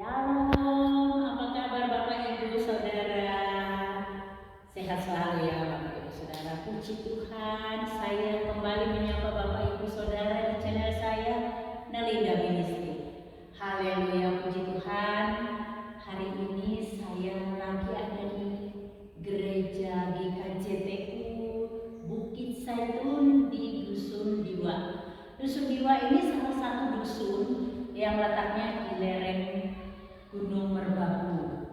Shalom, apa kabar Bapak Ibu Saudara? Sehat selalu ya Bapak Ibu Saudara. Puji Tuhan, saya kembali menyapa Bapak Ibu Saudara di channel saya, Nelinda Ministry. Haleluya, puji Tuhan. Hari ini saya lagi ada di gereja GKJTU Bukit Zaitun di Dusun Diwa. Dusun Diwa ini salah satu dusun yang letaknya di lereng Gunung Merbabu.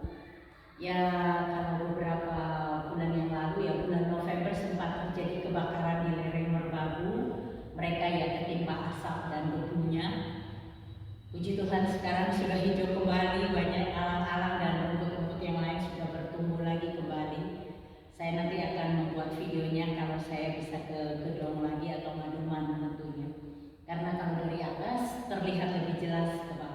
Ya, kalau beberapa bulan yang lalu ya, bulan November sempat terjadi kebakaran di lereng Merbabu. Mereka ya ketimpa asap dan debunya. Puji Tuhan sekarang sudah hijau kembali, banyak alang-alang dan rumput-rumput yang lain sudah bertumbuh lagi kembali. Saya nanti akan membuat videonya kalau saya bisa ke gedung lagi atau Maduman tentunya. Karena kalau dari atas terlihat lebih jelas ke bawah.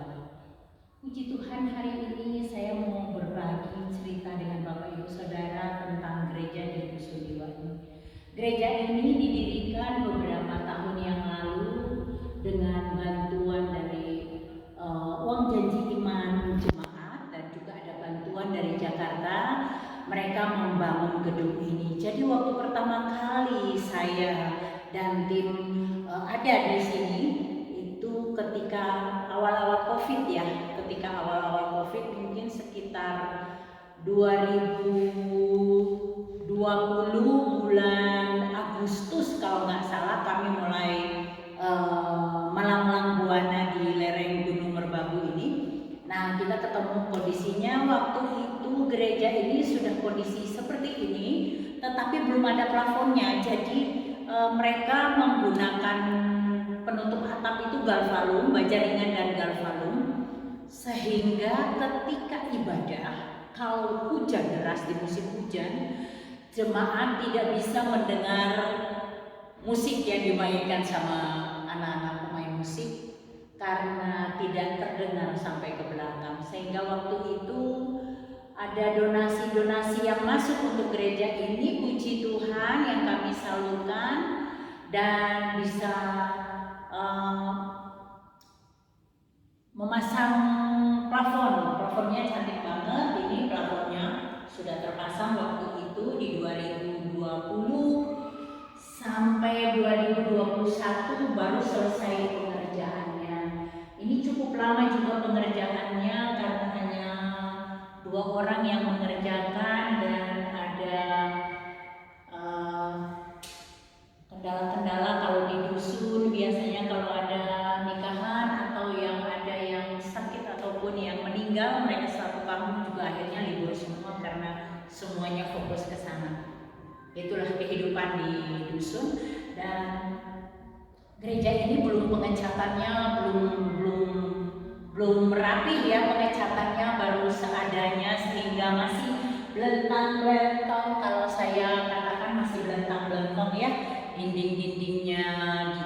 Puji Tuhan, hari ini saya mau berbagi cerita dengan Bapak Ibu Saudara tentang gereja di Dusun Diwa ini. Gereja ini didirikan beberapa tahun yang lalu dengan bantuan dari uang janji iman jemaat dan juga ada bantuan dari Jakarta. Mereka membangun gedung ini. Jadi waktu pertama kali saya dan tim ada di sini itu ketika awal-awal COVID ya, ketika awal-awal COVID mungkin sekitar 2020 bulan Agustus kalau nggak salah kami mulai malang-malang buana di lereng Gunung Merbabu ini. Nah, kita ketemu kondisinya waktu itu gereja ini sudah kondisi seperti ini, tetapi belum ada plafonnya. Jadi mereka menggunakan penutup atap itu galvalum, baja ringan dan galvalum, sehingga ketika ibadah, kalau hujan deras di musim hujan, jemaat tidak bisa mendengar musik yang dimainkan sama anak-anak pemain musik karena tidak terdengar sampai ke belakang. Sehingga waktu itu ada donasi-donasi yang masuk untuk gereja ini, puji Tuhan, yang kami salurkan dan bisa memasang plafon. Plafonnya cantik banget. Ini plafonnya sudah terpasang waktu itu di 2020 sampai 2021 baru selesai pengerjaannya. Ini cukup lama juga pengerjaannya karena hanya 2 orang yang mengerjakan dan ada kendala-kendala kalau di dusun. Biasanya kalau ada nikahan atau yang ada yang sakit ataupun yang meninggal, mereka satu kampung juga akhirnya libur semua karena semuanya fokus ke sana. Itulah kehidupan di dusun. Dan gereja ini belum pengecatannya belum rapih ya, pengecatannya baru seadanya sehingga masih belentang-belentong. Kalau saya katakan masih belentang-belentong ya, dinding-dindingnya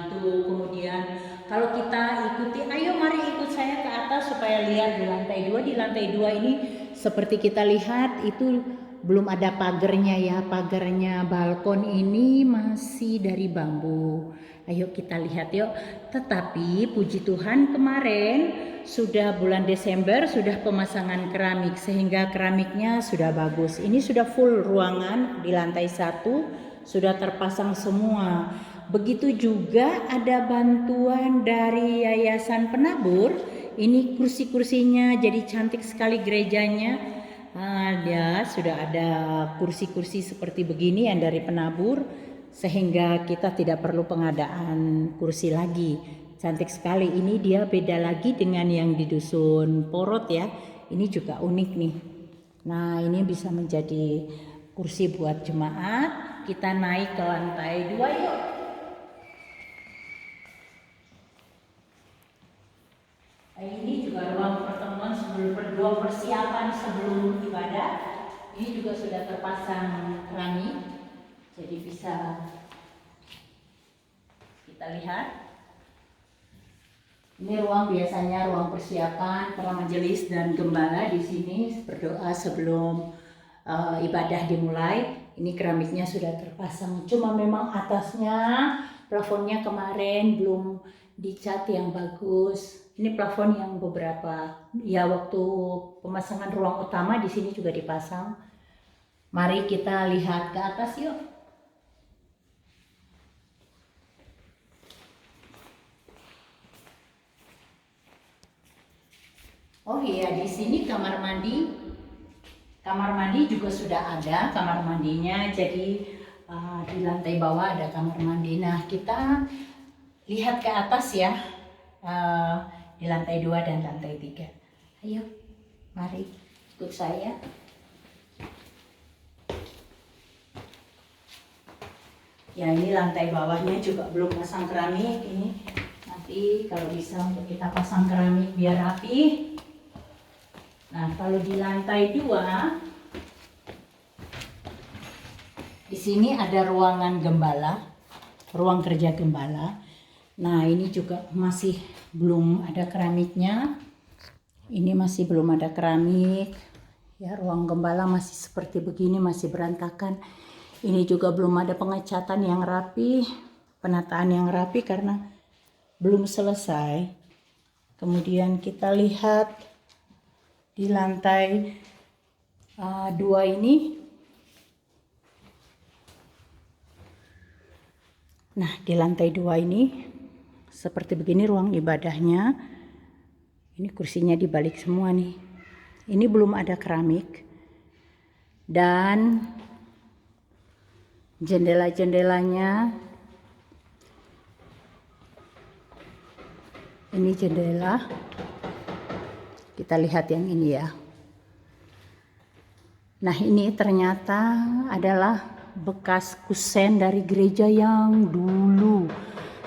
gitu. Kemudian kalau kita ikuti, ayo mari ikut saya ke atas supaya lihat di lantai 2. Di lantai 2 ini seperti kita lihat itu belum ada pagernya ya, pagernya balkon ini masih dari bambu. Ayo kita lihat yuk. Tetapi puji Tuhan kemarin sudah bulan Desember sudah pemasangan keramik sehingga keramiknya sudah bagus. Ini sudah full ruangan di lantai 1 sudah terpasang semua. Begitu juga ada bantuan dari Yayasan Penabur. Ini kursi-kursinya jadi cantik sekali gerejanya. Ya sudah ada kursi-kursi seperti begini yang dari Penabur sehingga kita tidak perlu pengadaan kursi lagi. Cantik sekali. Ini dia beda lagi dengan yang di Dusun Porot ya. Ini juga unik nih. Nah, ini bisa menjadi kursi buat jemaat. Kita naik ke lantai 2 yuk. Ini juga ruang pertemuan sebelum berdoa, persiapan sebelum ibadah. Ini juga sudah terpasang keramik. Jadi bisa kita lihat. Ini ruang biasanya ruang persiapan para majelis dan gembala di sini berdoa sebelum ibadah dimulai. Ini keramiknya sudah terpasang, cuma memang atasnya plafonnya kemarin belum dicat yang bagus. Ini plafon yang beberapa ya waktu pemasangan ruang utama di sini juga dipasang. Mari kita lihat ke atas yuk. Oh iya, di sini kamar mandi. Kamar mandi juga sudah ada kamar mandinya. Jadi di lantai bawah ada kamar mandi. Nah, kita lihat ke atas ya. Di lantai 2 dan lantai 3. Ayo, mari ikut saya. Ya, ini lantai bawahnya juga belum pasang keramik. Ini nanti kalau bisa untuk kita pasang keramik biar rapi. Nah, kalau di lantai 2, di sini ada ruangan gembala, ruang kerja gembala. Nah, ini juga masih belum ada keramiknya. Ini masih belum ada keramik. Ya, ruang gembala masih seperti begini, masih berantakan. Ini juga belum ada pengecatan yang rapi, penataan yang rapi karena belum selesai. Kemudian kita lihat di lantai 2 ini. Nah, di lantai 2 ini seperti begini ruang ibadahnya. Ini kursinya dibalik semua nih. Ini belum ada keramik. Dan jendela-jendelanya, ini jendela. Kita lihat yang ini ya. Nah, ini ternyata adalah bekas kusen dari gereja yang dulu.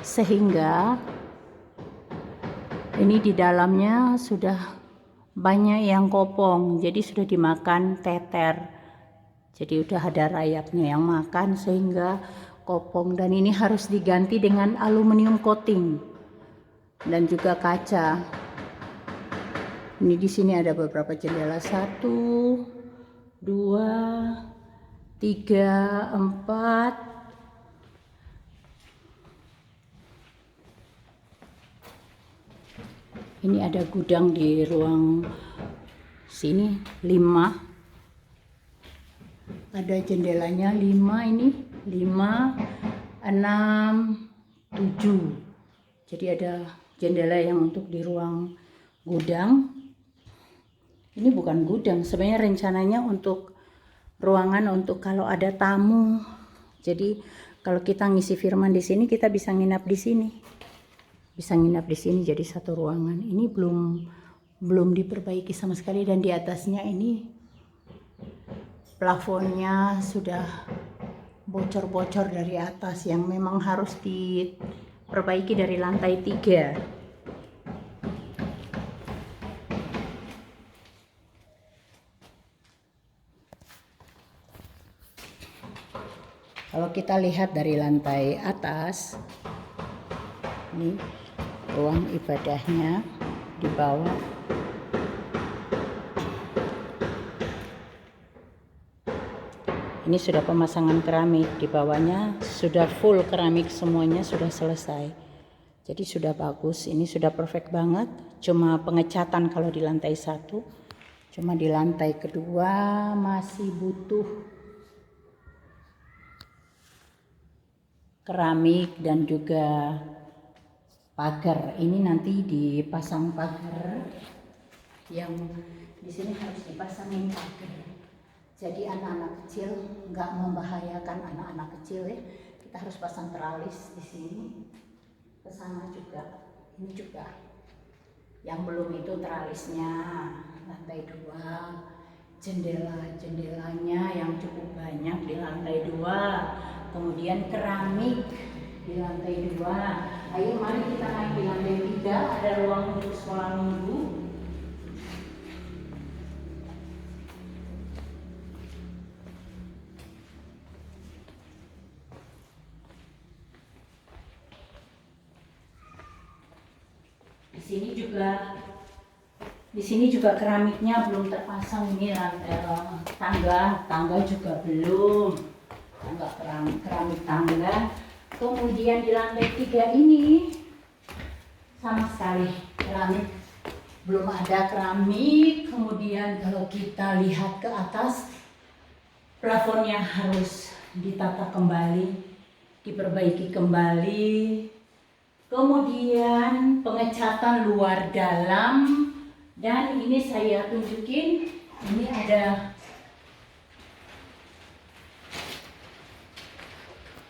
Sehingga ini di dalamnya sudah banyak yang kopong. Jadi sudah dimakan teter. Jadi udah ada rayapnya yang makan sehingga kopong. Dan ini harus diganti dengan aluminium coating. Dan juga kaca. Ini di sini ada beberapa jendela, 1, 2, 3, 4. Ini ada gudang di ruang sini 5. Ada jendelanya 5 ini, 5, 6, 7. Jadi ada jendela yang untuk di ruang gudang. Ini bukan gudang, sebenarnya rencananya untuk ruangan untuk kalau ada tamu. Jadi kalau kita ngisi firman di sini, kita bisa nginap di sini. Bisa nginap di sini jadi satu ruangan. Ini belum diperbaiki sama sekali dan di atasnya ini plafonnya sudah bocor-bocor dari atas yang memang harus diperbaiki dari lantai 3. Kalau kita lihat dari lantai atas, ini ruang ibadahnya di bawah. Ini sudah pemasangan keramik, di bawahnya sudah full keramik semuanya sudah selesai. Jadi sudah bagus, ini sudah perfect banget. Cuma pengecatan kalau di lantai 1, cuma di lantai kedua masih butuh keramik dan juga pagar. Ini nanti dipasang pagar, yang di sini harus dipasangin pagar. Jadi anak-anak kecil nggak membahayakan anak-anak kecil ya. Kita harus pasang teralis di sini. Ke sana juga. Ini juga. Yang belum itu teralisnya lantai 2. Jendela-jendelanya yang cukup banyak di lantai 2. Kemudian keramik di lantai 2. Ayo mari kita naik di lantai 3. Ada ruang untuk sekolah minggu. Di sini juga keramiknya belum terpasang. Ini lantai tangga juga belum. Tangga keramik tangga. Kemudian di lantai 3 ini sama sekali keramik, belum ada keramik. Kemudian kalau kita lihat ke atas, plafonnya harus ditata kembali, diperbaiki kembali. Kemudian pengecatan luar dalam, dan ini saya tunjukin,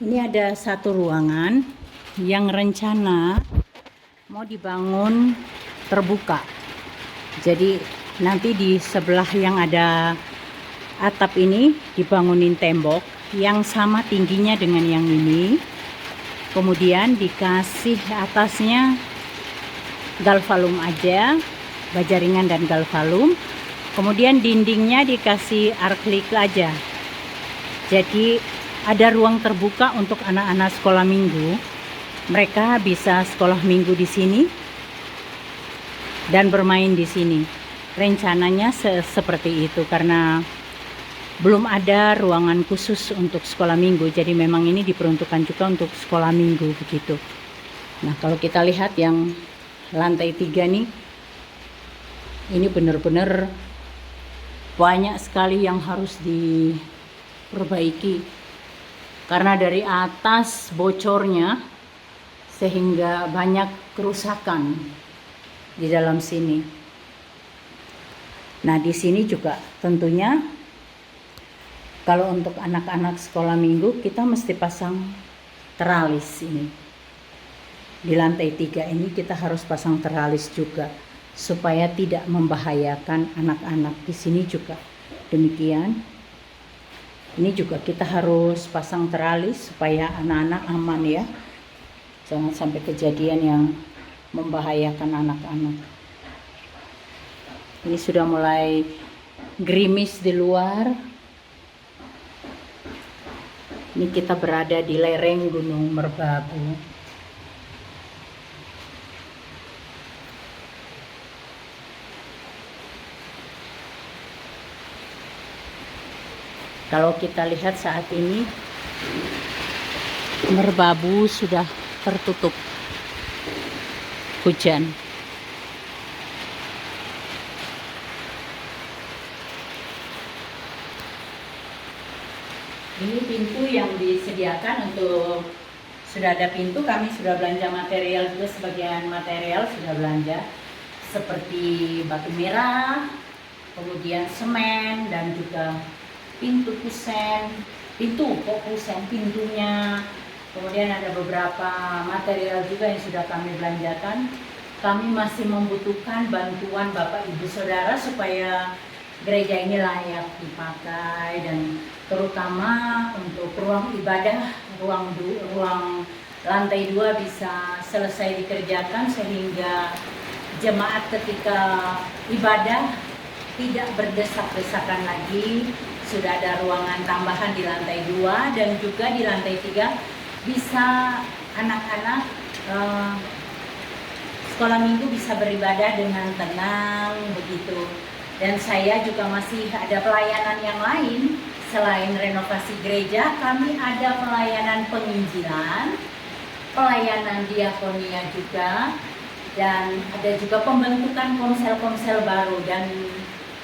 ini ada satu ruangan yang rencana mau dibangun terbuka. Jadi nanti di sebelah yang ada atap ini dibangunin tembok yang sama tingginya dengan yang ini. Kemudian dikasih atasnya galvalum aja, baja ringan dan galvalum. Kemudian dindingnya dikasih arklik aja. Jadi ada ruang terbuka untuk anak-anak sekolah minggu. Mereka bisa sekolah minggu di sini dan bermain di sini. Rencananya seperti itu karena belum ada ruangan khusus untuk sekolah minggu. Jadi memang ini diperuntukkan juga untuk sekolah minggu begitu. Nah, kalau kita lihat yang lantai 3 nih, ini benar-benar banyak sekali yang harus diperbaiki. Karena dari atas bocornya sehingga banyak kerusakan di dalam sini. Nah, di sini juga tentunya kalau untuk anak-anak sekolah minggu kita mesti pasang teralis ini. Di lantai 3 ini kita harus pasang teralis juga supaya tidak membahayakan anak-anak. Di sini juga demikian. Ini juga kita harus pasang teralis supaya anak-anak aman ya. Jangan sampai kejadian yang membahayakan anak-anak. Ini sudah mulai gerimis di luar. Ini kita berada di lereng Gunung Merbabu. Kalau kita lihat saat ini Merbabu sudah tertutup hujan. Ini pintu yang disediakan untuk, sudah ada pintu, kami sudah belanja material juga, sebagian material sudah belanja seperti batu merah, kemudian semen, dan juga pintu kusen, pintunya. Kemudian ada beberapa material juga yang sudah kami belanjakan. Kami masih membutuhkan bantuan Bapak Ibu Saudara supaya gereja ini layak dipakai, dan terutama untuk ruang ibadah, ruang lantai 2 bisa selesai dikerjakan sehingga jemaat ketika ibadah tidak berdesak-desakan lagi. Sudah ada ruangan tambahan di lantai 2, dan juga di lantai 3 bisa anak-anak sekolah minggu bisa beribadah dengan tenang begitu. Dan saya juga masih ada pelayanan yang lain selain renovasi gereja. Kami ada pelayanan penginjilan, pelayanan diakonia juga, dan ada juga pembentukan komsel-komsel baru, dan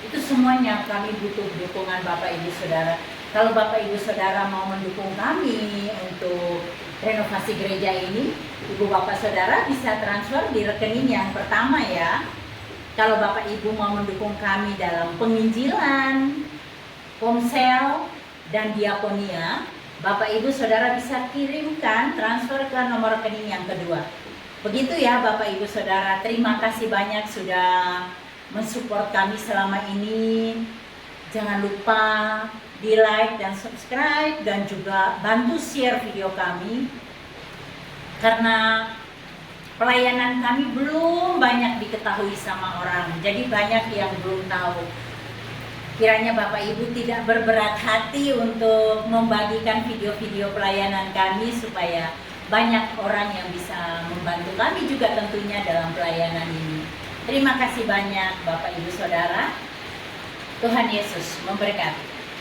itu semuanya kami butuh dukungan Bapak Ibu Saudara. Kalau Bapak Ibu Saudara mau mendukung kami untuk renovasi gereja ini, Ibu Bapak Saudara bisa transfer di rekening yang pertama ya. Kalau Bapak Ibu mau mendukung kami dalam penginjilan, komsel, dan diakonia, Bapak Ibu Saudara bisa kirimkan transfer ke nomor rekening yang kedua. Begitu ya Bapak Ibu Saudara, terima kasih banyak sudah mensupport kami selama ini. Jangan lupa di like dan subscribe, dan juga bantu share video kami, karena pelayanan kami belum banyak diketahui sama orang, jadi banyak yang belum tahu. Kiranya Bapak Ibu tidak berberat hati untuk membagikan video-video pelayanan kami supaya banyak orang yang bisa membantu kami juga tentunya dalam pelayanan ini. Terima kasih banyak Bapak Ibu Saudara. Tuhan Yesus memberkati.